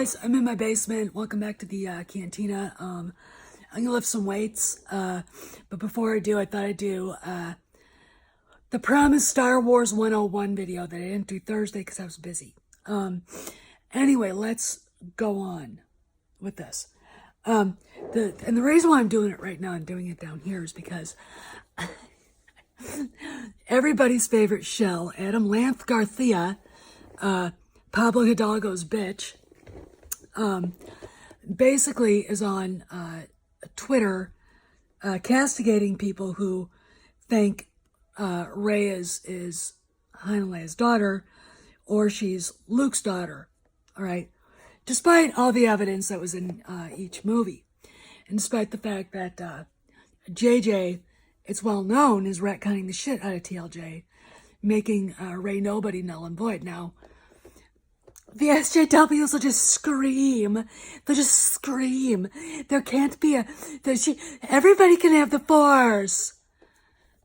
guys, I'm in my basement. Welcome back to the cantina. I'm gonna lift some weights, but before I do, I thought I'd do the promised Star Wars 101 video that I didn't do Thursday because I was busy. Anyway, let's go on with this. The reason why I'm doing it right now and doing it down here is because everybody's favorite shell, Adam Lance Garcia, Pablo Hidalgos bitch, basically is on Twitter castigating people who think Rey is Han Leia's daughter, or she's Luke's daughter, all right? Despite all the evidence that was in each movie, and despite the fact that JJ, it's well known, is retconning the shit out of TLJ, making Rey nobody, null and void. Now, the SJWs will just scream. They'll just scream. There can't be everybody can have the Force.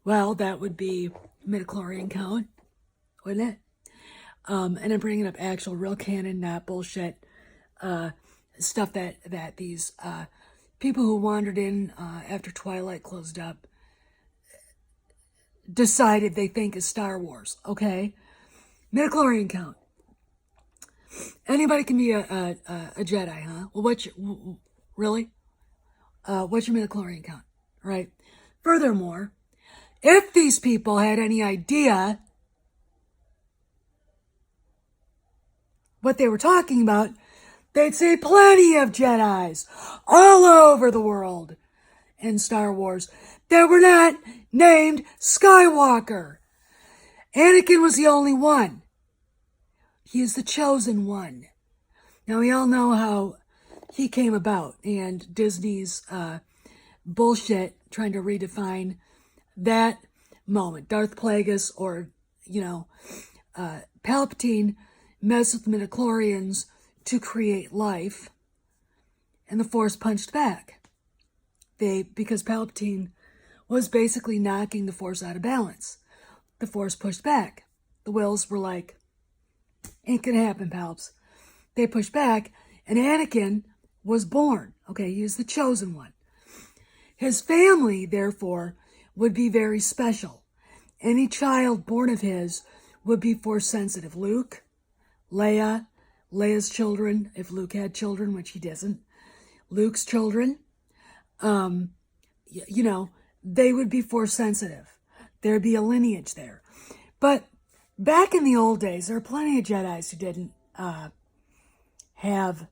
Well, that would be midichlorian count, wouldn't it? And I'm bringing up actual real canon, not bullshit stuff that these people who wandered in after Twilight closed up decided they think is Star Wars, okay? Midichlorian count. Anybody can be a Jedi, huh? Well, really? What's your midichlorian count, right? Furthermore, if these people had any idea what they were talking about, they'd say plenty of Jedis all over the world in Star Wars that were not named Skywalker. Anakin was the only one. He is the chosen one. Now, we all know how he came about, and Disney's bullshit trying to redefine that moment. Darth Plagueis, or, Palpatine messed with midichlorians to create life, and the Force punched back. Because Palpatine was basically knocking the Force out of balance. The Force pushed back. The Wills were like, ain't gonna happen, Palps. They pushed back, and Anakin was born. Okay, he was the chosen one. His family, therefore, would be very special. Any child born of his would be Force sensitive. Luke, Leia, Leia's children, if Luke had children, which he doesn't, Luke's children, they would be Force sensitive. There'd be a lineage there. But back in the old days, there are plenty of Jedis who didn't have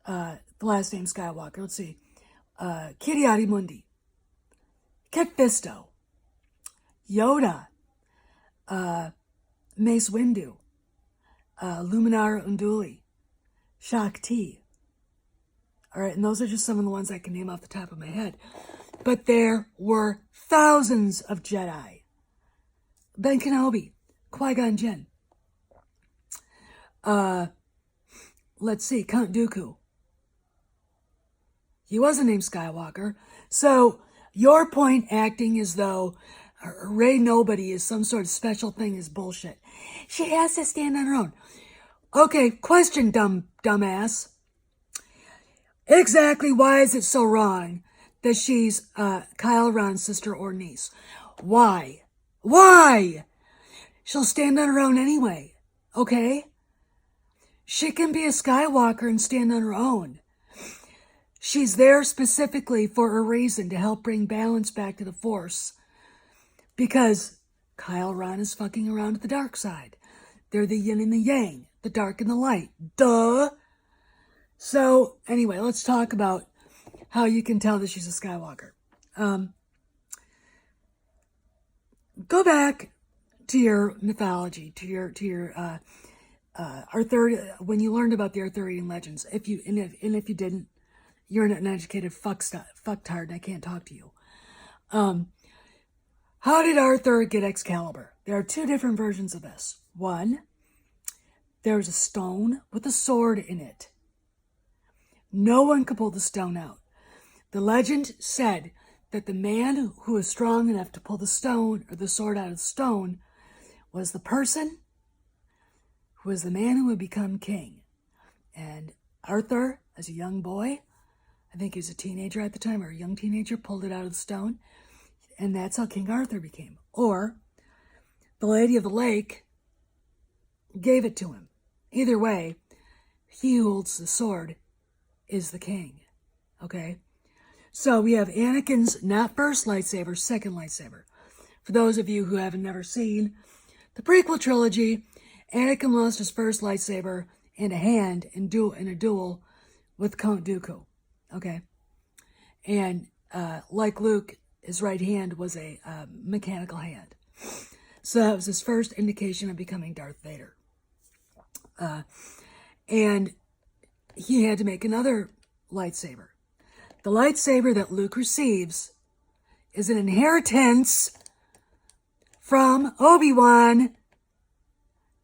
the last name Skywalker. Let's see. Kiri Mundi, Kit Fisto, Yoda, Mace Windu, Luminara Unduli, Shakti. All right, and those are just some of the ones I can name off the top of my head. But there were thousands of Jedi. Ben Kenobi, Qui-Gon Jinn. Let's see, Count Dooku. He wasn't named Skywalker. So your point acting as though Rey Nobody is some sort of special thing is bullshit. She has to stand on her own. Okay, question, dumbass. Exactly why is it so wrong that she's Kyle Ren's sister or niece? Why? Why? She'll stand on her own anyway, okay? She can be a Skywalker and stand on her own. She's there specifically for a reason, to help bring balance back to the Force. Because Kyle Ren is fucking around with the dark side. They're the yin and the yang, the dark and the light. Duh! So, anyway, let's talk about how you can tell that she's a Skywalker. Go back to your mythology, to your when you learned about the Arthurian legends. If you didn't, you're an uneducated fucktard, and I can't talk to you. How did Arthur get Excalibur? There are two different versions of this. One, there's a stone with a sword in it. No one could pull the stone out. The legend said that the man who was strong enough to pull the stone or the sword out of the stone was the person who was the man who would become king. And Arthur, as a young boy, I think he was a teenager at the time, or a young teenager, pulled it out of the stone. And that's how King Arthur became. Or the Lady of the Lake gave it to him. Either way, he who holds the sword is the king. Okay? So we have Anakin's not first lightsaber, second lightsaber. For those of you who haven't never seen the prequel trilogy, Anakin lost his first lightsaber in a hand in a duel with Count Dooku. Okay? And like Luke, his right hand was a mechanical hand. So that was his first indication of becoming Darth Vader. And he had to make another lightsaber. The lightsaber that Luke receives is an inheritance from Obi-Wan,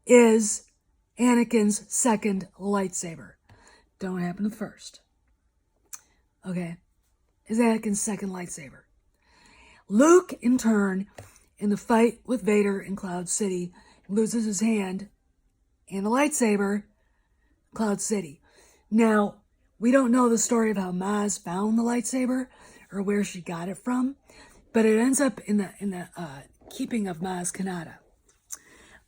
is Anakin's second lightsaber. Don't happen to the first. Okay? Is Anakin's second lightsaber. Luke, in turn, in the fight with Vader in Cloud City, loses his hand and the lightsaber, Cloud City. Now, we don't know the story of how Maz found the lightsaber or where she got it from, but it ends up in the keeping of Maz Kanata,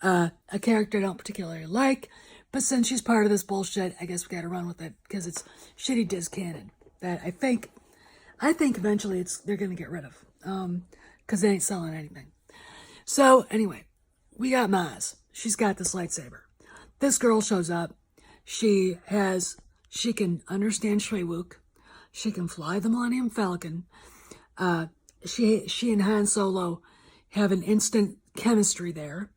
a character I don't particularly like, but since she's part of this bullshit, I guess we got to run with it because it's shitty Diz canon that I think eventually they're gonna get rid of, because they ain't selling anything. So anyway, we got Maz. She's got this lightsaber. This girl shows up. She can understand Shrewook. She can fly the Millennium Falcon. She and Han Solo have an instant chemistry there.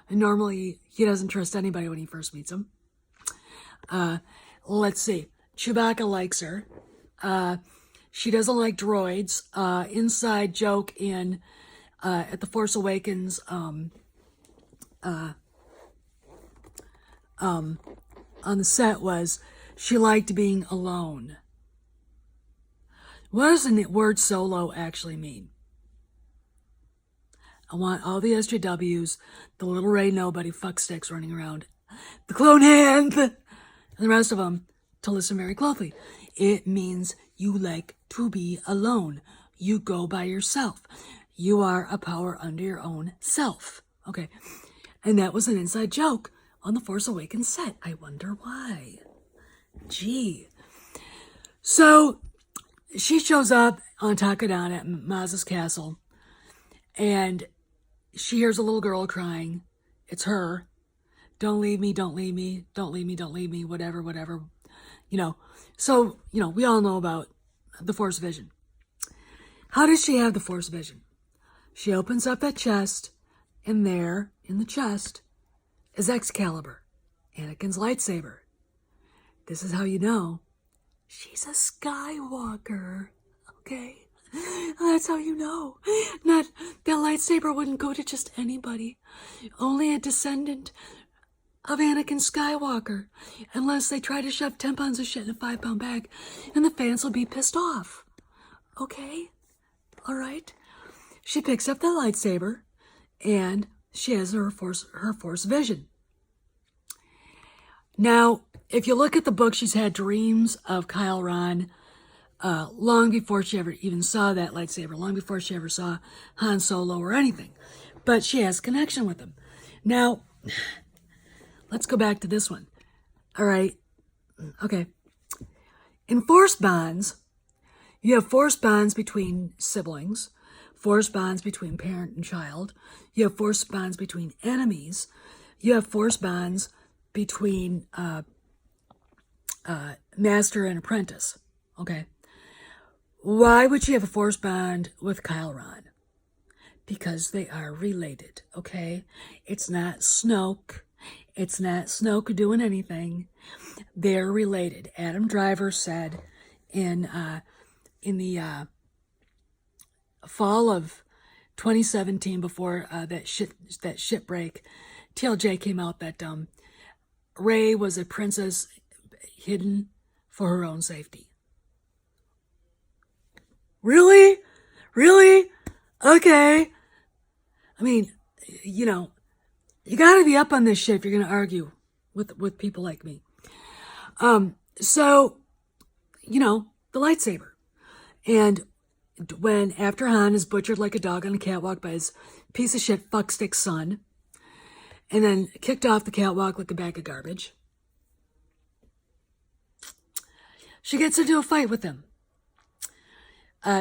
And normally he doesn't trust anybody when he first meets him. Let's see. Chewbacca likes her. She doesn't like droids. Inside joke in at The Force Awakens, on the set was she liked being alone. What does the word solo actually mean? I want all the SJWs, the little Ray Nobody fucksticks running around, the clone hand, and the rest of them to listen very closely. It means you like to be alone. You go by yourself. You are a power unto your own self. Okay. And that was an inside joke on the Force Awakens set. I wonder why. Gee. So she shows up on Takodana at Maz's castle, and she hears a little girl crying. It's her. Don't leave me, don't leave me, don't leave me, don't leave me, whatever, whatever. So, we all know about the Force vision. How does she have the Force vision? She opens up that chest, and there, in the chest, is Excalibur, Anakin's lightsaber. This is how you know she's a Skywalker, okay? That's how you know. Not that lightsaber wouldn't go to just anybody, only a descendant of Anakin Skywalker, unless they try to shove 10 pounds of shit in a 5-pound bag, and the fans will be pissed off. Okay? All right? She picks up the lightsaber, and she has her force vision. Now, if you look at the book, she's had dreams of Kyle Ron long before she ever even saw that lightsaber, long before she ever saw Han Solo or anything. But she has connection with him. Now, let's go back to this one. All right. Okay. In force bonds, you have force bonds between siblings, force bonds between parent and child. You have force bonds between enemies. You have force bonds between master and apprentice. Okay. Why would you have a force bond with Kyle Ron? Because they are related. Okay. It's not Snoke. It's not Snoke doing anything. They're related. Adam Driver said in the fall of 2017, before that shipbreak, TLJ came out that Rey was a princess hidden for her own safety. Really? Really? Okay. I mean, you gotta be up on this shit if you're gonna argue with people like me. So, the lightsaber. And after Han is butchered like a dog on a catwalk by his piece of shit fuckstick son, and then kicked off the catwalk like a bag of garbage, she gets into a fight with him.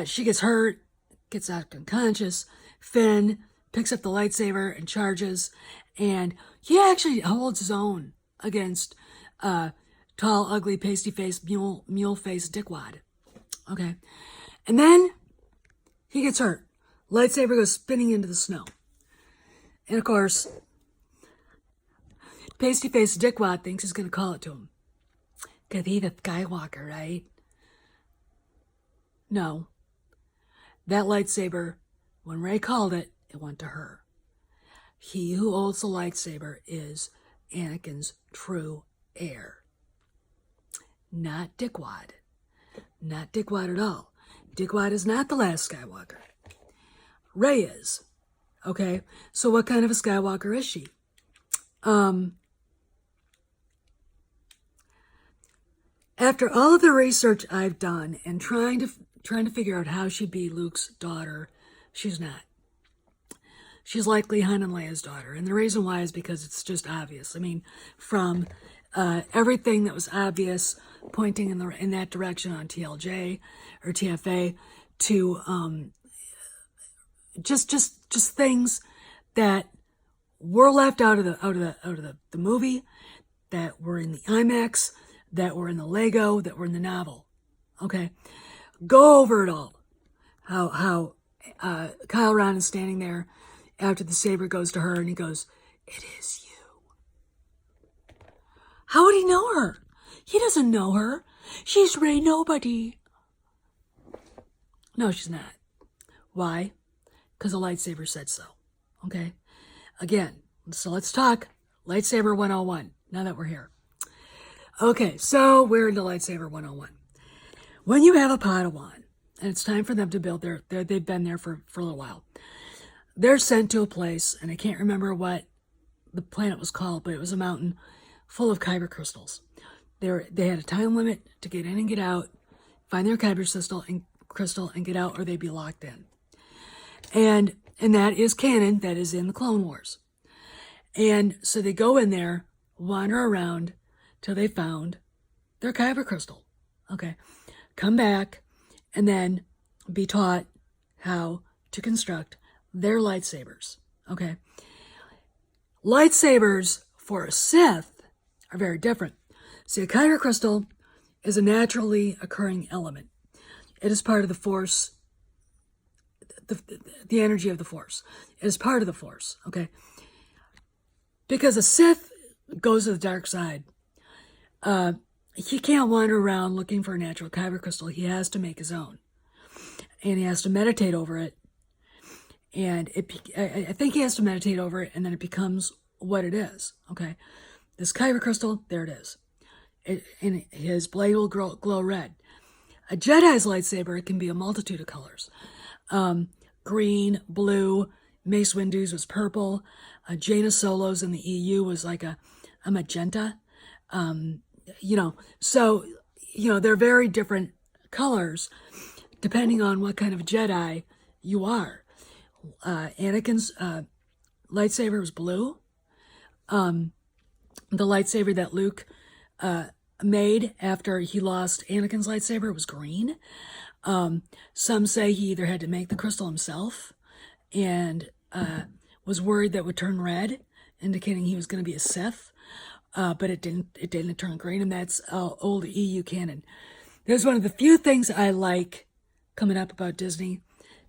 She gets hurt, gets knocked unconscious. Finn picks up the lightsaber and charges, and he actually holds his own against tall, ugly, pasty-faced, mule-faced dickwad. Okay. And then he gets hurt. Lightsaber goes spinning into the snow. And of course, pasty-faced dickwad thinks he's going to call it to him. Could he the Skywalker, right? No. That lightsaber, when Rey called it, it went to her. He who holds the lightsaber is Anakin's true heir. Not Dickwad. Not Dickwad at all. Dickwad is not the last Skywalker. Rey is. Okay? So what kind of a Skywalker is she? After all of the research I've done and trying to figure out how she'd be Luke's daughter, she's not. She's likely Han and Leia's daughter, and the reason why is because it's just obvious. I mean, from everything that was obvious, pointing in that direction on TLJ or TFA, to just things that were left out of the movie, that were in the IMAX, that were in the Lego, that were in the novel. Okay, go over it all. How Kyle Ron is standing there after the saber goes to her, and he goes, "It is you." How would he know her? He doesn't know her. She's Rey Nobody. No, she's not. Why? Because the lightsaber said so. Okay? Again, so let's talk lightsaber 101, now that we're here. Okay, so we're into lightsaber 101. When you have a Padawan, and it's time for them to build they've been there for a little while. They're sent to a place, and I can't remember what the planet was called, but it was a mountain full of kyber crystals. They had a time limit to get in and get out, find their kyber crystal and get out, or they'd be locked in. And that is canon, that is in the Clone Wars. And so they go in there, wander around till they found their kyber crystal. Okay. Come back and then be taught how to construct their lightsabers. Okay. Lightsabers for a Sith are very different. See, a kyber crystal is a naturally occurring element. It is part of the Force, the energy of the Force. It is part of the Force, okay? Because a Sith goes to the dark side. He can't wander around looking for a natural kyber crystal. He has to make his own. And he has to meditate over it. And I think he has to meditate over it, and then it becomes what it is, okay? This kyber crystal, there it is. And his blade will glow red. A Jedi's lightsaber can be a multitude of colors. Green, blue, Mace Windu's was purple. Jaina Solo's in the EU was like a magenta. So, they're very different colors depending on what kind of Jedi you are. Anakin's lightsaber was blue. The lightsaber that Luke made after he lost Anakin's lightsaber was green. Some say he either had to make the crystal himself and was worried that it would turn red, indicating he was going to be a Sith, but it didn't turn green, and that's old EU canon. There's one of the few things I like coming up about Disney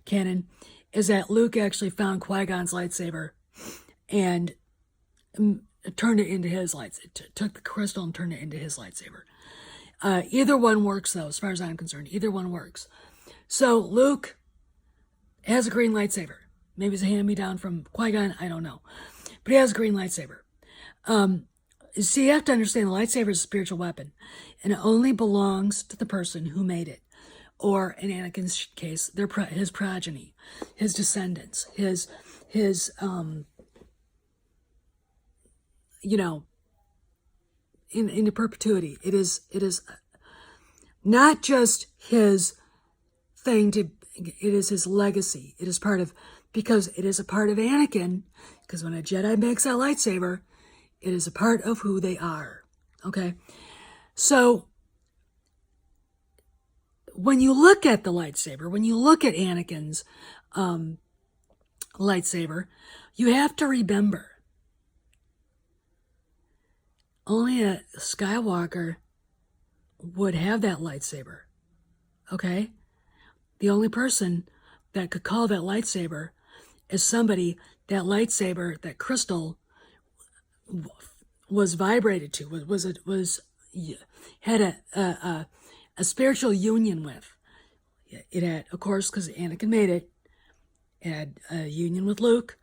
canon is that Luke actually found Qui-Gon's lightsaber and turned it into his lightsaber. Took the crystal and turned it into his lightsaber. Either one works, though, as far as I'm concerned. Either one works. So Luke has a green lightsaber. Maybe it's a hand-me-down from Qui-Gon. I don't know. But he has a green lightsaber. So you have to understand the lightsaber is a spiritual weapon, and it only belongs to the person who made it. Or, in Anakin's case, his progeny, his descendants, his into perpetuity. It is not just his thing it is his legacy. It is part of, because it is a part of Anakin, because when a Jedi makes that lightsaber, it is a part of who they are. Okay? So, when you look at the lightsaber, when you look at Anakin's lightsaber, you have to remember, only a Skywalker would have that lightsaber. Okay? The only person that could call that lightsaber is somebody that lightsaber, that crystal, was vibrated to, had a spiritual union with. It had, of course, because Anakin made it, had a union with Luke,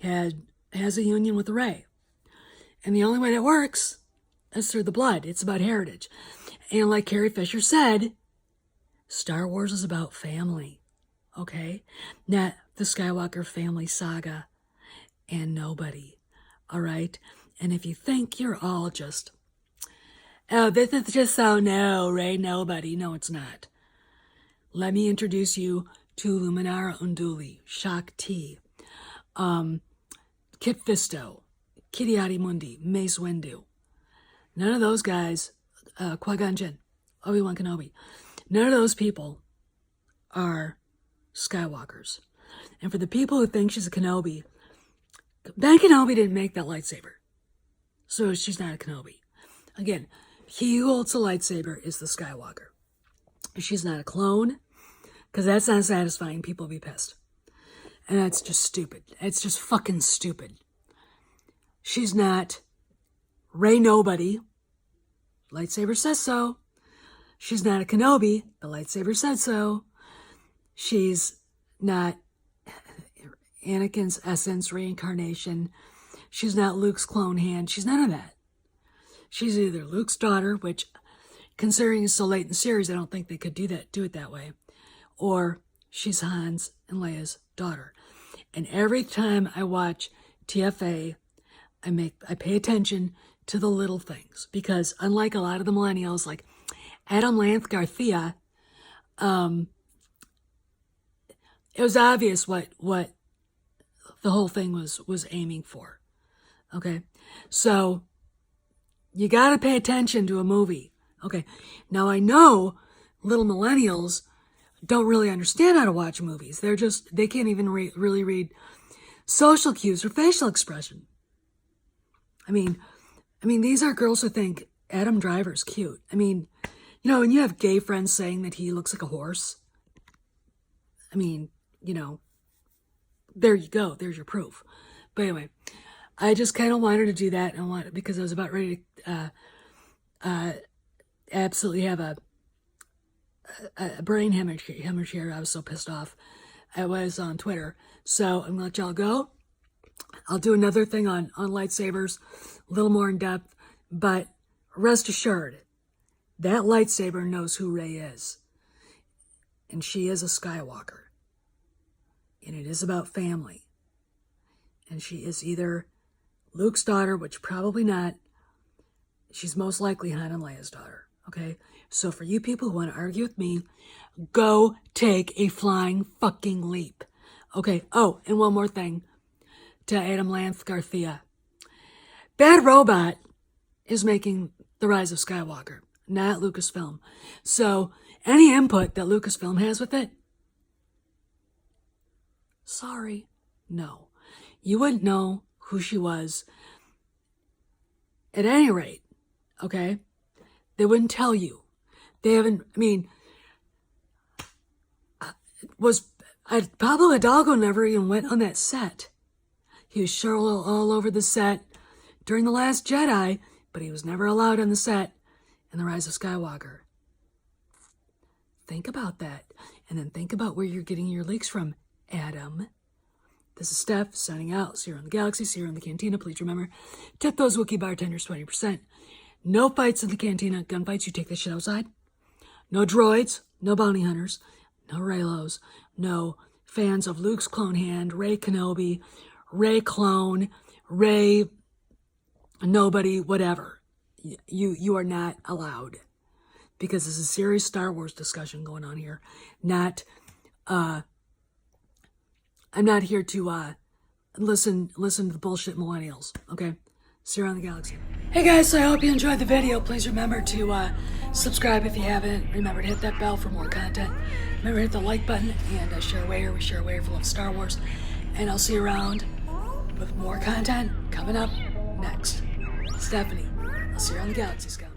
has a union with Rey. And the only way that works is through the blood. It's about heritage. And like Carrie Fisher said, Star Wars is about family, okay? Not the Skywalker family saga and nobody, all right? And if you think you're all just, oh, this is just so no, Rey, nobody. No, it's not. Let me introduce you to Luminara Unduli, Shakti, Kit Fisto, Kitty Mundi, Mace Windu. None of those guys, Qui-Gon Jinn, Obi-Wan Kenobi, none of those people are Skywalkers. And for the people who think she's a Kenobi, Ben Kenobi didn't make that lightsaber. So she's not a Kenobi. Again, he who holds the lightsaber is the Skywalker. She's not a clone, because that's not satisfying. People will be pissed. And that's just stupid. It's just fucking stupid. She's not Rey Nobody. Lightsaber says so. She's not a Kenobi. The lightsaber said so. She's not Anakin's essence, reincarnation. She's not Luke's clone hand. She's none of that. She's either Luke's daughter, which, considering it's so late in the series, I don't think they could do it that way, or she's Han's and Leia's daughter. And every time I watch TFA, I pay attention to the little things, because unlike a lot of the millennials, like Adam Lance Garcia, it was obvious what the whole thing was aiming for. Okay, so you got to pay attention to a movie. Okay, now I know little millennials don't really understand how to watch movies. They can't even really read social cues or facial expression. I mean, these are girls who think Adam Driver's cute. I mean, you know, and you have gay friends saying that he looks like a horse. I mean, you know, there you go. There's your proof. But anyway, I just kind of wanted to do that, because I was about ready to absolutely have a brain hemorrhage here. I was so pissed off. I was on Twitter. So I'm going to let y'all go. I'll do another thing on lightsabers, a little more in depth, but rest assured, that lightsaber knows who Rey is. And she is a Skywalker. And it is about family. And she is either Luke's daughter, which probably not. She's most likely Han and Leia's daughter. Okay? So for you people who want to argue with me, go take a flying fucking leap. Okay? Oh, and one more thing to Adam Lance Garcia. Bad Robot is making The Rise of Skywalker, not Lucasfilm. So any input that Lucasfilm has with it, sorry, no. You wouldn't know who she was. At any rate, okay? They wouldn't tell you. They haven't, Pablo Hidalgo never even went on that set. He was sure all over the set during The Last Jedi, but he was never allowed on the set in The Rise of Skywalker. Think about that. And then think about where you're getting your leaks from, Adam. This is Steph, signing out. See you around the galaxy, see you around the cantina. Please remember, tip those Wookiee bartenders 20%. No fights in the cantina. Gunfights, you take this shit outside. No droids, no bounty hunters, no Reylos, no fans of Luke's clone hand, Rey Kenobi, Rey clone, Rey nobody, whatever. you are not allowed, because this is a serious Star Wars discussion going on here. Not, I'm not here to listen to the bullshit millennials. Okay, see you around the galaxy. Hey guys, so I hope you enjoyed the video. Please remember to subscribe if you haven't. Remember to hit that bell for more content. Remember to hit the like button and share away. We share away for love Star Wars. And I'll see you around with more content coming up next. Stephanie, I'll see you around the galaxy, Scoundrel.